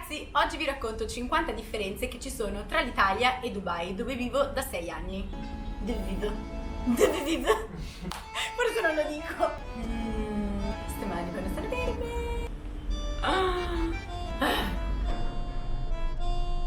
ragazzi, oggi vi racconto 50 differenze che ci sono tra l'Italia e Dubai, dove vivo da 6 anni. Dove vivo? Forse non lo dico. Queste mani vanno a stare bene.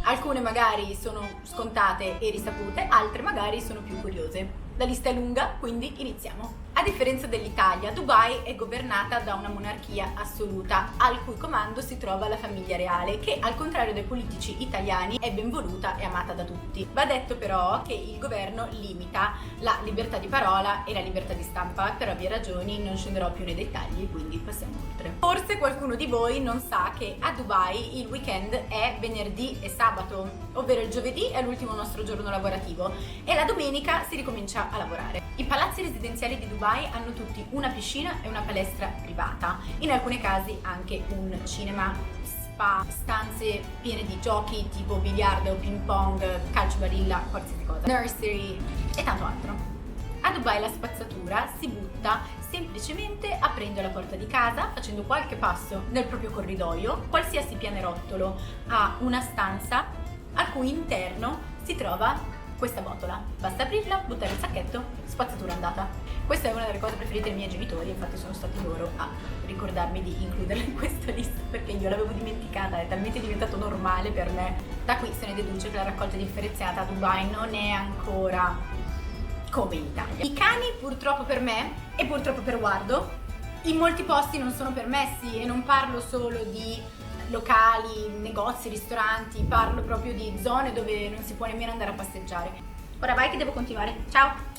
Alcune magari sono scontate e risapute, altre magari sono più curiose. La lista è lunga, quindi iniziamo. A differenza dell'Italia, Dubai è governata da una monarchia assoluta, al cui comando si trova la famiglia reale, che al contrario dei politici italiani è ben voluta e amata da tutti. Va detto però che il governo limita la libertà di parola e la libertà di stampa, per ovvie ragioni non scenderò più nei dettagli, quindi passiamo oltre. Forse qualcuno di voi non sa che a Dubai il weekend è venerdì e sabato, ovvero il giovedì è l'ultimo nostro giorno lavorativo e la domenica si ricomincia a lavorare. I palazzi residenziali di Dubai hanno tutti una piscina e una palestra privata, in alcuni casi anche un cinema, spa, stanze piene di giochi tipo biliardo, ping pong, calcio balilla, qualsiasi cosa, nursery e tanto altro. A Dubai la spazzatura si butta semplicemente aprendo la porta di casa, facendo qualche passo nel proprio corridoio. Qualsiasi pianerottolo ha una stanza al cui interno si trova questa botola. Basta aprirla, buttare il sacchetto, spazzatura andata. Questa è una delle cose preferite dei miei genitori, infatti sono stati loro a ricordarmi di includerla in questa lista perché io l'avevo dimenticata, è talmente diventato normale per me. Da qui se ne deduce che la raccolta differenziata a Dubai non è ancora come in Italia. I cani, purtroppo per me e purtroppo per Guardo, in molti posti non sono permessi, e non parlo solo di locali, negozi, ristoranti, parlo proprio di zone dove non si può nemmeno andare a passeggiare. Ora vai che devo continuare, ciao!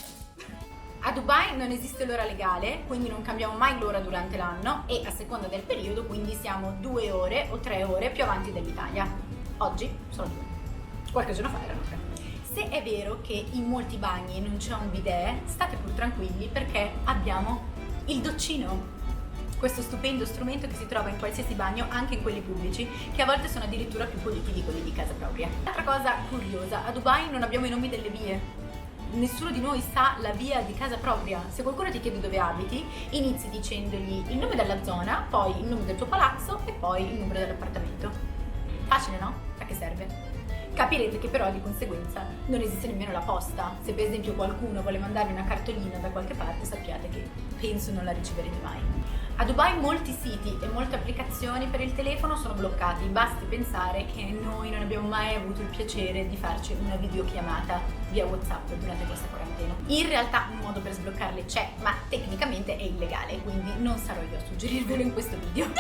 A Dubai non esiste l'ora legale, quindi non cambiamo mai l'ora durante l'anno e a seconda del periodo quindi siamo 2 ore o 3 ore più avanti dell'Italia. Oggi sono 2, qualche giorno fa erano 3. Se è vero che in molti bagni non c'è un bidet, state pur tranquilli perché abbiamo il doccino. Questo stupendo strumento che si trova in qualsiasi bagno, anche in quelli pubblici, che a volte sono addirittura più puliti di quelli di casa propria. Altra cosa curiosa, a Dubai non abbiamo i nomi delle vie. Nessuno di noi sa la via di casa propria. Se qualcuno ti chiede dove abiti, inizi dicendogli il nome della zona, poi il nome del tuo palazzo e poi il numero dell'appartamento. Facile, no? A che serve? Capirete che però di conseguenza non esiste nemmeno la posta. Se per esempio qualcuno vuole mandarvi una cartolina da qualche parte, sappiate che penso non la riceverete mai. A Dubai molti siti e molte applicazioni per il telefono sono bloccati, basti pensare che noi non abbiamo mai avuto il piacere di farci una videochiamata via WhatsApp durante questa quarantena. In realtà un modo per sbloccarle c'è, ma tecnicamente è illegale, quindi non sarò io a suggerirvelo in questo video.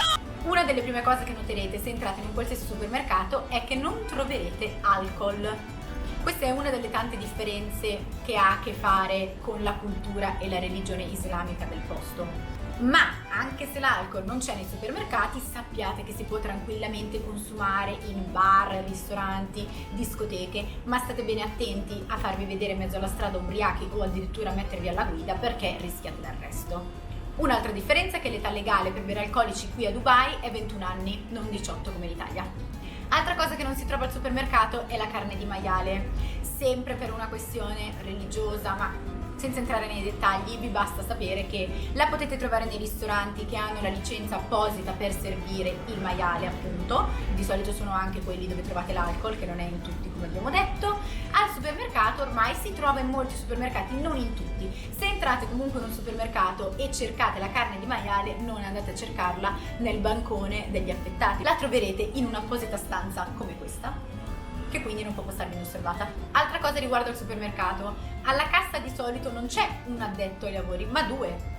Una delle prime cose che noterete se entrate in un qualsiasi supermercato è che non troverete alcol. Questa è una delle tante differenze che ha a che fare con la cultura e la religione islamica del posto. Ma anche se l'alcol non c'è nei supermercati, sappiate che si può tranquillamente consumare in bar, ristoranti, discoteche, ma state bene attenti a farvi vedere in mezzo alla strada ubriachi o addirittura mettervi alla guida perché rischiate l'arresto. Un'altra differenza è che l'età legale per bere alcolici qui a Dubai è 21 anni, non 18 come in Italia. Altra cosa che non si trova al supermercato è la carne di maiale, sempre per una questione religiosa, ma senza entrare nei dettagli vi basta sapere che la potete trovare nei ristoranti che hanno la licenza apposita per servire il maiale, appunto. Di solito sono anche quelli dove trovate l'alcol, che non è in tutti come abbiamo detto. Al supermercato ormai si trova in molti supermercati, non in tutti. Se entrate comunque in un supermercato e cercate la carne di maiale, non andate a cercarla nel bancone degli affettati, la troverete in un'apposita stanza come questa, che quindi non può passarvi inosservata. Altra cosa riguardo al supermercato, alla cassa di solito non c'è un addetto ai lavori, ma 2.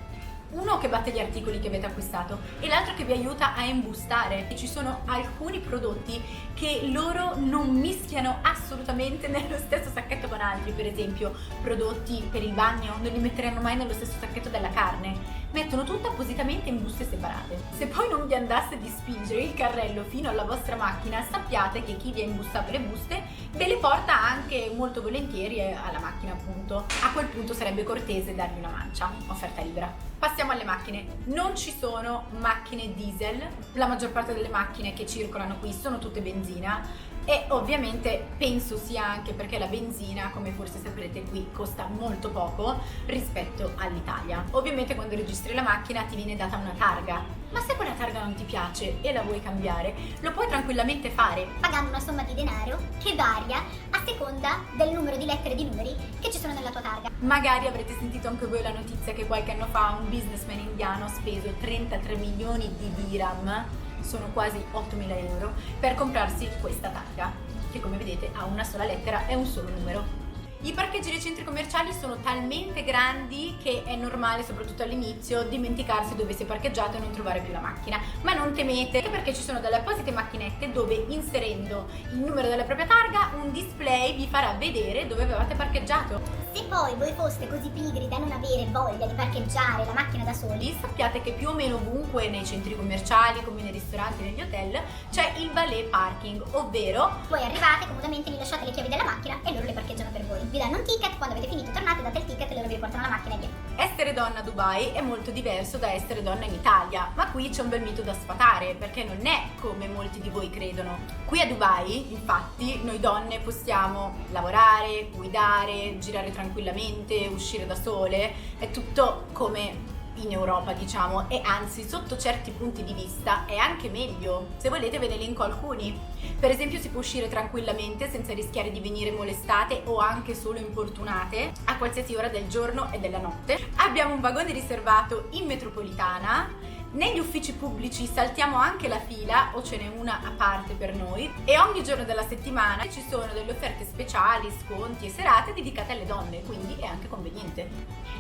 Uno che batte gli articoli che avete acquistato e l'altro che vi aiuta a imbustare. E ci sono alcuni prodotti che loro non mischiano assolutamente nello stesso sacchetto con altri, per esempio prodotti per il bagno non li metteranno mai nello stesso sacchetto della carne, mettono tutto appositamente in buste separate. Se poi non vi andasse di spingere il carrello fino alla vostra macchina, sappiate che chi vi ha imbustato le buste ve le porta anche molto volentieri alla macchina, appunto. A quel punto sarebbe cortese dargli una mancia, offerta libera. Passiamo alle macchine. Non ci sono macchine diesel, la maggior parte delle macchine che circolano qui sono tutte benzina e ovviamente penso sia anche perché la benzina, come forse saprete, qui costa molto poco rispetto all'Italia. Ovviamente quando registri la macchina ti viene data una targa Ma se quella targa non ti piace e la vuoi cambiare, lo puoi tranquillamente fare pagando una somma di denaro che varia a seconda del numero di lettere e di numeri che ci sono nella tua targa. Magari avrete sentito anche voi la notizia che qualche anno fa un businessman indiano ha speso 33 milioni di dirham, sono quasi 8.000 euro, per comprarsi questa targa, che come vedete ha una sola lettera e un solo numero. I parcheggi dei centri commerciali sono talmente grandi che è normale, soprattutto all'inizio, dimenticarsi dove si è parcheggiato e non trovare più la macchina. Ma non temete, anche perché ci sono delle apposite macchinette dove, inserendo il numero della propria targa, un display vi farà vedere dove avevate parcheggiato. Se poi voi foste così pigri da non avere voglia di parcheggiare la macchina da soli, Sappiate che più o meno ovunque nei centri commerciali, come nei ristoranti e negli hotel, c'è il valet parking, ovvero voi arrivate comodamente, gli lasciate le chiavi della macchina e loro le parcheggiano per voi. Vi danno un ticket, quando avete finito tornate, date il ticket e loro vi portano la macchina e via. essere donna a Dubai è molto diverso da essere donna in Italia, ma qui c'è un bel mito da sfatare, perché non è come molti di voi credono. Qui a Dubai, infatti, noi donne possiamo lavorare, guidare, girare tranquillamente, uscire da sole, è tutto come in Europa, diciamo, e anzi sotto certi punti di vista è anche meglio. Se volete ve ne elenco alcuni. Per esempio si può uscire tranquillamente senza rischiare di venire molestate o anche solo importunate a qualsiasi ora del giorno e della notte. Abbiamo un vagone riservato in metropolitana. Negli uffici pubblici saltiamo anche la fila o ce n'è una a parte per noi, e ogni giorno della settimana ci sono delle offerte speciali, sconti e serate dedicate alle donne, quindi è anche conveniente.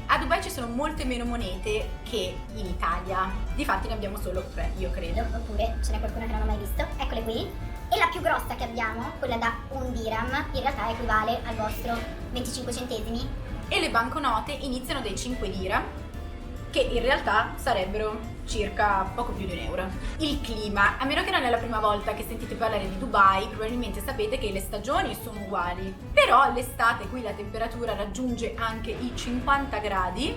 A Dubai ci sono molte meno monete che in Italia, difatti ne abbiamo solo 3, io credo. Oppure ce n'è qualcuna che non ho mai visto, eccole qui. E la più grossa che abbiamo, quella da 1 dirham, in realtà equivale al vostro 25 centesimi. E le banconote iniziano dai 5 dirham, che in realtà sarebbero circa poco più di €1. Il clima, a meno che non è la prima volta che sentite parlare di Dubai, probabilmente sapete che le stagioni sono uguali, però all'estate qui la temperatura raggiunge anche i 50 gradi,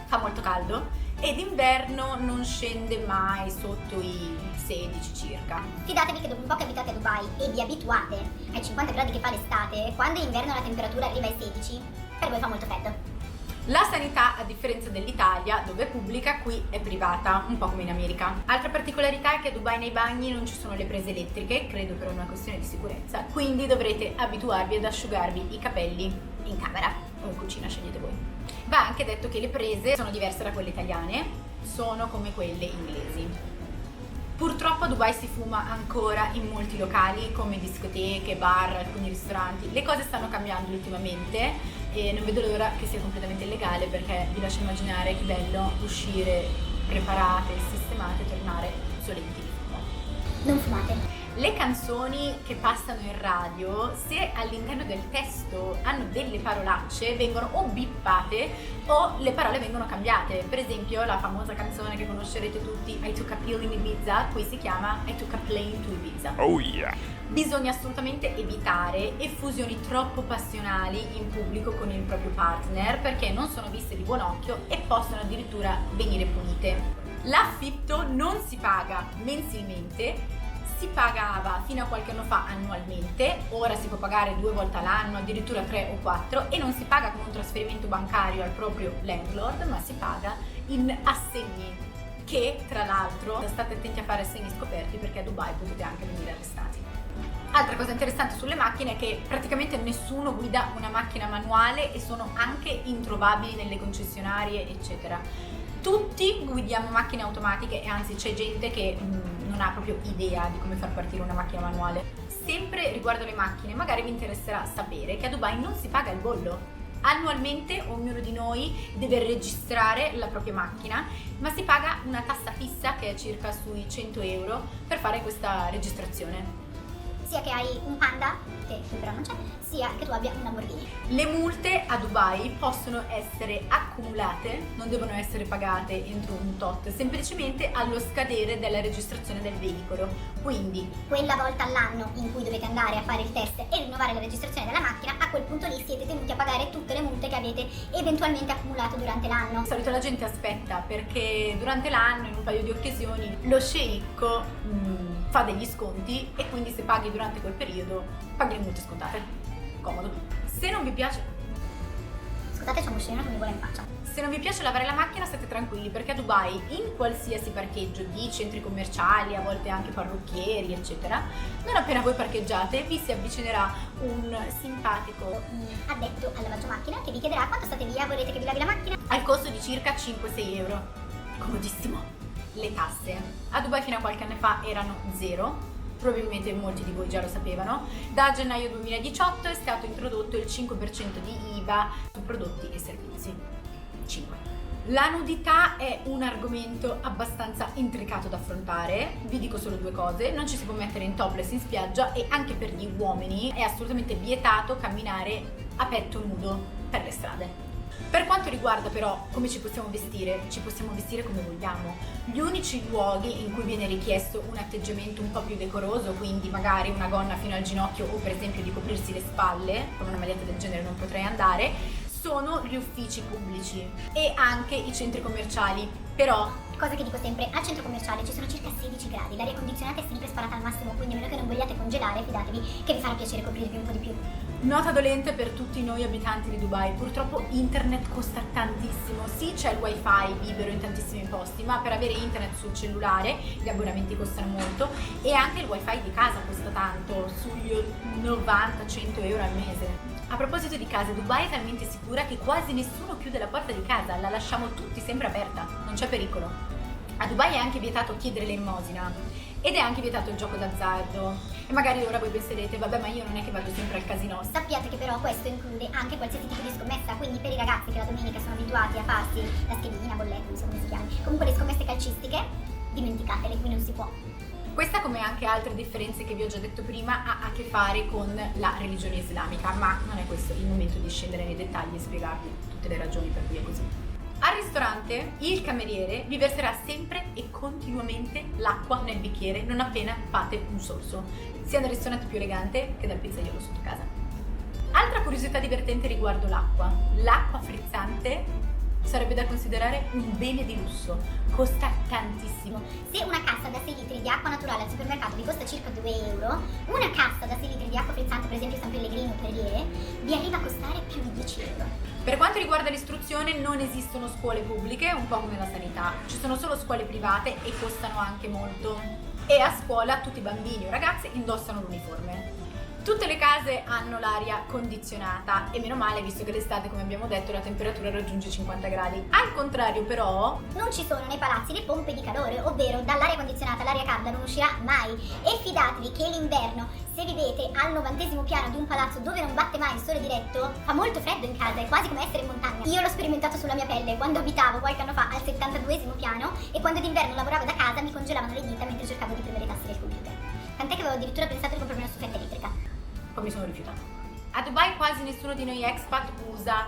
fa molto caldo, ed d'inverno non scende mai sotto i 16 circa. Fidatevi che dopo un po' che abitate a Dubai e vi abituate ai 50 gradi che fa l'estate, quando in inverno la temperatura arriva ai 16, per voi fa molto freddo. La sanità, a differenza dell'Italia, dove è pubblica, qui è privata, un po' come in America. Altra particolarità è che a Dubai nei bagni non ci sono le prese elettriche, credo per una questione di sicurezza, quindi dovrete abituarvi ad asciugarvi i capelli in camera o in cucina, scegliete voi. Va anche detto che le prese sono diverse da quelle italiane, sono come quelle inglesi. Purtroppo a Dubai si fuma ancora in molti locali come discoteche, bar, alcuni ristoranti. Le cose stanno cambiando ultimamente e non vedo l'ora che sia completamente illegale, perché vi lascio immaginare che bello uscire preparate, sistemate e tornare solenti di fumo. Non fumate. Le canzoni che passano in radio, se all'interno del testo hanno delle parolacce, vengono o bippate o le parole vengono cambiate. Per esempio la famosa canzone che conoscerete tutti, I Took a Pill in Ibiza, qui si chiama I Took a Plane to Ibiza. Oh yeah! Bisogna assolutamente evitare effusioni troppo passionali in pubblico con il proprio partner, perché non sono viste di buon occhio e possono addirittura venire punite. L'affitto non si paga mensilmente, si pagava fino a qualche anno fa annualmente, ora si può pagare 2 volte all'anno, addirittura 3 o 4, e non si paga come un trasferimento bancario al proprio landlord, ma si paga in assegni, che tra l'altro state attenti a fare assegni scoperti, perché a Dubai potete anche venire arrestati. Altra cosa interessante sulle macchine è che praticamente nessuno guida una macchina manuale e sono anche introvabili nelle concessionarie, eccetera. Tutti guidiamo macchine automatiche, e anzi c'è gente che non ha proprio idea di come far partire una macchina manuale. Sempre riguardo le macchine, magari vi interesserà sapere che a Dubai non si paga il bollo. Annualmente ognuno di noi deve registrare la propria macchina, ma si paga una tassa fissa che è circa sui 100 euro per fare questa registrazione. Sia che hai un Panda, che qui però non c'è, sia che tu abbia un Lamborghini. Le multe a Dubai possono essere accumulate, non devono essere pagate entro un tot, semplicemente allo scadere della registrazione del veicolo. Quindi quella volta all'anno in cui dovete andare a fare il test e rinnovare la registrazione della macchina, a quel punto lì siete tenuti a pagare tutte le multe che avete eventualmente accumulato durante l'anno. di solito la gente aspetta, perché durante l'anno in un paio di occasioni lo sceicco fa degli sconti, e quindi se paghi durante quel periodo paghi le multe scontate. Comodo. Se non vi piace scusate, c'è un moscerino che mi vuole in faccia. Se non vi piace lavare la macchina state tranquilli, perché a Dubai in qualsiasi parcheggio di centri commerciali, a volte anche parrucchieri eccetera, non appena voi parcheggiate vi si avvicinerà un simpatico addetto al lavaggio macchina che vi chiederà quanto state via, volete che vi lavi la macchina? al costo di circa 5-6 euro. Comodissimo. Le tasse a Dubai fino a qualche anno fa erano 0. Probabilmente molti di voi già lo sapevano. Da gennaio 2018 è stato introdotto il 5% di IVA su prodotti e servizi. 5. La nudità è un argomento abbastanza intricato da affrontare. Vi dico solo 2 cose: non ci si può mettere in topless in spiaggia e anche per gli uomini è assolutamente vietato camminare a petto nudo per le strade. Per quanto riguarda però come ci possiamo vestire come vogliamo. Gli unici luoghi in cui viene richiesto un atteggiamento un po' più decoroso, quindi magari una gonna fino al ginocchio o per esempio di coprirsi le spalle, con una maglietta del genere non potrei andare, sono gli uffici pubblici e anche i centri commerciali. Però, cosa che dico sempre, al centro commerciale ci sono circa 16 gradi, l'aria condizionata è sempre sparata al massimo, quindi a meno che non vogliate congelare, fidatevi che vi farà piacere coprirvi un po' di più. nota dolente per tutti noi abitanti di Dubai: purtroppo internet costa tantissimo. Sì, c'è il wifi libero in tantissimi posti, ma per avere internet sul cellulare gli abbonamenti costano molto e anche il wifi di casa costa tanto, sugli 90-100 euro al mese. A proposito di case, Dubai è talmente sicura che quasi nessuno chiude la porta di casa, la lasciamo tutti sempre aperta, non c'è pericolo. A Dubai è anche vietato chiedere l'elemosina ed è anche vietato il gioco d'azzardo. E magari ora voi penserete: vabbè, ma io non è che vado sempre al casino. Sappiate che però questo include anche qualsiasi tipo di scommessa, quindi per i ragazzi che la domenica sono abituati a farsi la schedina, bolletta, non so come si chiami, comunque le scommesse calcistiche, dimenticatele, qui non si può. Questa, come anche altre differenze che vi ho già detto prima, ha a che fare con la religione islamica, ma non è questo il momento di scendere nei dettagli e spiegarvi tutte le ragioni per cui è così. Al ristorante il cameriere vi verserà sempre e continuamente l'acqua nel bicchiere non appena fate un sorso, sia nel ristorante più elegante che dal pizzaiolo sotto casa. Altra curiosità divertente riguardo l'acqua: l'acqua frizzante sarebbe da considerare un bene di lusso, costa tantissimo. Se una cassa da 6 litri di acqua naturale al supermercato vi costa circa 2 euro, una cassa da 6 litri di acqua frizzante, per esempio San Pellegrino o Perrier, vi arriva a costare più di 10 euro. Per quanto riguarda l'istruzione, non esistono scuole pubbliche, un po' come la sanità, ci sono solo scuole private e costano anche molto. E a scuola tutti i bambini o ragazze indossano l'uniforme. Tutte le case hanno l'aria condizionata e meno male, visto che l'estate, come abbiamo detto, la temperatura raggiunge 50 gradi. Al contrario però, non ci sono nei palazzi le pompe di calore, ovvero dall'aria condizionata l'aria calda non uscirà mai. E fidatevi che l'inverno, se vivete al 90° piano di un palazzo dove non batte mai il sole diretto, fa molto freddo in casa, è quasi come essere in montagna. Io l'ho sperimentato sulla mia pelle quando abitavo qualche anno fa al 72° piano e quando d'inverno lavoravo da casa mi congelavano le dita mentre cercavo di premere i tasti del computer. Tant'è che avevo addirittura pensato di comprarmi una stufetta elettrica. poi mi sono rifiutata. A Dubai quasi nessuno di noi expat usa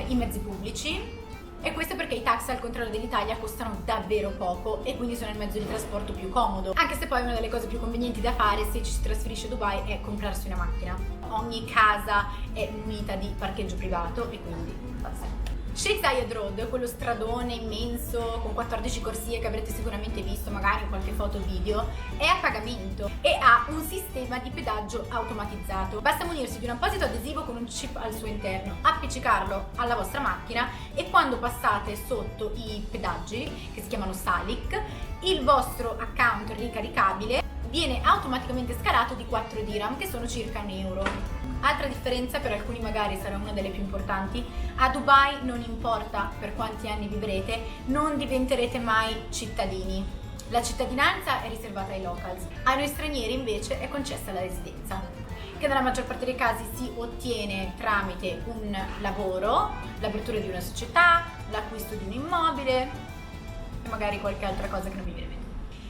i mezzi pubblici, e questo perché i taxi, al contrario dell'Italia, costano davvero poco e quindi sono il mezzo di trasporto più comodo, anche se poi una delle cose più convenienti da fare se ci si trasferisce a Dubai è comprarsi una macchina. Ogni casa è munita di parcheggio privato e quindi va sempre. Sheikh Zayed Road, quello stradone immenso con 14 corsie che avrete sicuramente visto magari in qualche foto o video, è a pagamento e ha un sistema di pedaggio automatizzato. Basta munirsi di un apposito adesivo con un chip al suo interno, appiccicarlo alla vostra macchina e quando passate sotto i pedaggi, che si chiamano Salik, il vostro account ricaricabile viene automaticamente scalato di 4 dirham, che sono circa €1. Altra differenza, per alcuni magari sarà una delle più importanti: a Dubai non importa per quanti anni vivrete, non diventerete mai cittadini. La cittadinanza è riservata ai locals, a noi stranieri invece è concessa la residenza, che nella maggior parte dei casi si ottiene tramite un lavoro, l'apertura di una società, l'acquisto di un immobile e magari qualche altra cosa che non mi viene in mente.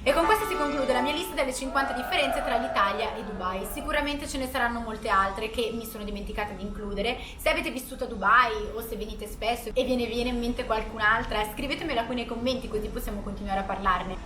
E con questo si conclude la mia lista delle 50 differenze tra l'Italia e Dubai. Sicuramente ce ne saranno molte altre che mi sono dimenticata di includere. Se avete vissuto a Dubai o se venite spesso e vi viene in mente qualcun'altra, scrivetemela qui nei commenti, così possiamo continuare a parlarne.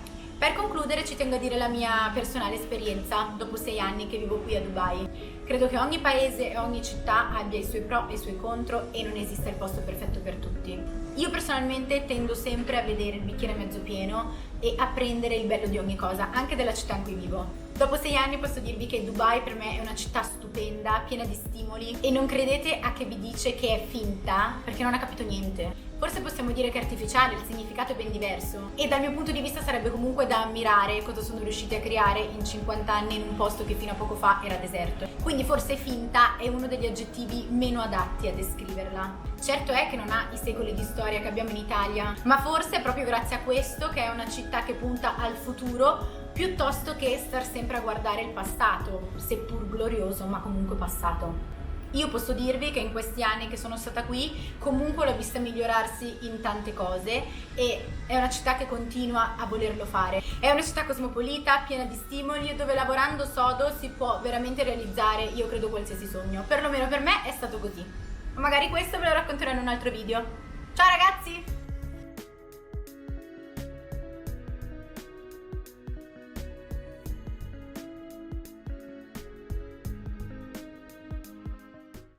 Per concludere ci tengo a dire la mia personale esperienza dopo 6 anni che vivo qui a Dubai. Credo che ogni paese e ogni città abbia i suoi pro e i suoi contro e non esista il posto perfetto per tutti. Io personalmente tendo sempre a vedere il bicchiere mezzo pieno e a prendere il bello di ogni cosa, anche della città in cui vivo. Dopo 6 anni posso dirvi che Dubai per me è una città stupenda, piena di stimoli e non credete a chi vi dice che è finta, perché non ha capito niente. Forse possiamo dire che è artificiale, il significato è ben diverso e dal mio punto di vista sarebbe comunque da ammirare cosa sono riusciti a creare in 50 anni in un posto che fino a poco fa era deserto. Quindi forse finta è uno degli aggettivi meno adatti a descriverla. Certo è che non ha i secoli di storia che abbiamo in Italia, ma forse è proprio grazie a questo che è una città che punta al futuro piuttosto che star sempre a guardare il passato, seppur glorioso, ma comunque passato. Io posso dirvi che in questi anni che sono stata qui comunque l'ho vista migliorarsi in tante cose e è una città che continua a volerlo fare. È una città cosmopolita, piena di stimoli, dove lavorando sodo si può veramente realizzare, io credo, qualsiasi sogno. Perlomeno per me è stato così. Ma magari questo ve lo racconterò in un altro video. Ciao ragazzi!